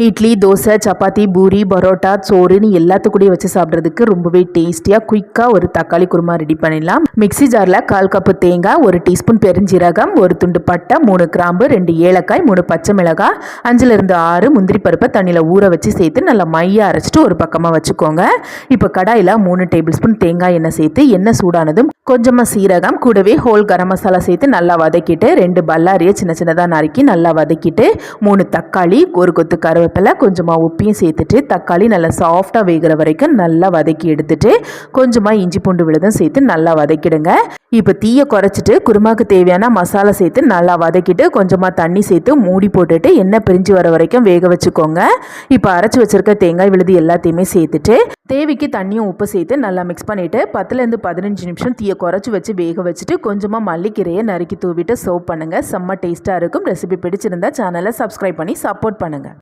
இட்லி, தோசை, சப்பாத்தி, பூரி, பரோட்டா, சோறுன்னு எல்லாத்துக்கூடயும் வச்சு சாப்பிட்றதுக்கு ரொம்பவே டேஸ்டியாக குயிக்காக ஒரு தக்காளி குருமா ரெடி பண்ணிடலாம். மிக்ஸி ஜாரில் 1/4 கப்பு தேங்காய், 1 டீஸ்பூன் பெருஞ்சீரகம், 1 துண்டு பட்டை, 3 கிராம்பு, 2 ஏலக்காய், 3 பச்சை மிளகாய், 5லிருந்து 6 முந்திரி பருப்பை தண்ணியில் ஊற வச்சு சேர்த்து நல்லா மையாக அரைச்சிட்டு ஒரு பக்கமாக வச்சுக்கோங்க. இப்போ கடாயில் 3 டேபிள் ஸ்பூன் தேங்காய் எண்ணெய் சேர்த்து எண்ணெய் சூடானதும் கொஞ்சமாக சீரகம் கூடவே ஹோல் கரம் மசாலா சேர்த்து நல்லா வதக்கிட்டு 2 பல்லாரியை சின்ன சின்னதாக நறுக்கி நல்லா வதக்கிட்டு 3 தக்காளி, 1 கொத்து கருவேப்பிலை, கொஞ்சமாக உப்பையும் சேர்த்துட்டு தக்காளி நல்லா சாஃப்டாக வேகிற வரைக்கும் நல்லா வதக்கி எடுத்துட்டு கொஞ்சமாக இஞ்சி பூண்டு விழுதும் சேர்த்து நல்லா வதக்கிடுங்க. இப்போ தீயை குறைச்சிட்டு குருமாக்கு தேவையான மசாலா சேர்த்து நல்லா வதக்கிட்டு கொஞ்சமாக தண்ணி சேர்த்து மூடி போட்டுட்டு எண்ணெய் பிரிஞ்சு வர வரைக்கும் வேக வச்சுக்கோங்க. இப்போ அரைச்சி வச்சிருக்க தேங்காய் விழுது எல்லாத்தையுமே சேர்த்துட்டு தேவைக்கு தண்ணியும் உப்பு சேர்த்து நல்லா மிக்ஸ் பண்ணிவிட்டு 10லேருந்து 15 நிமிஷம் தீயை குறைச்சி வச்சு வேக வச்சுட்டு கொஞ்சமாக மல்லிக்கீரையை நறுக்கி தூவிட்டு சர்வ் பண்ணுங்கள். செம்ம டேஸ்ட்டாக இருக்கும். ரெசிபி பிடிச்சிருந்தா சேனலை சப்ஸ்கிரைப் பண்ணி சப்போர்ட் பண்ணுங்கள்.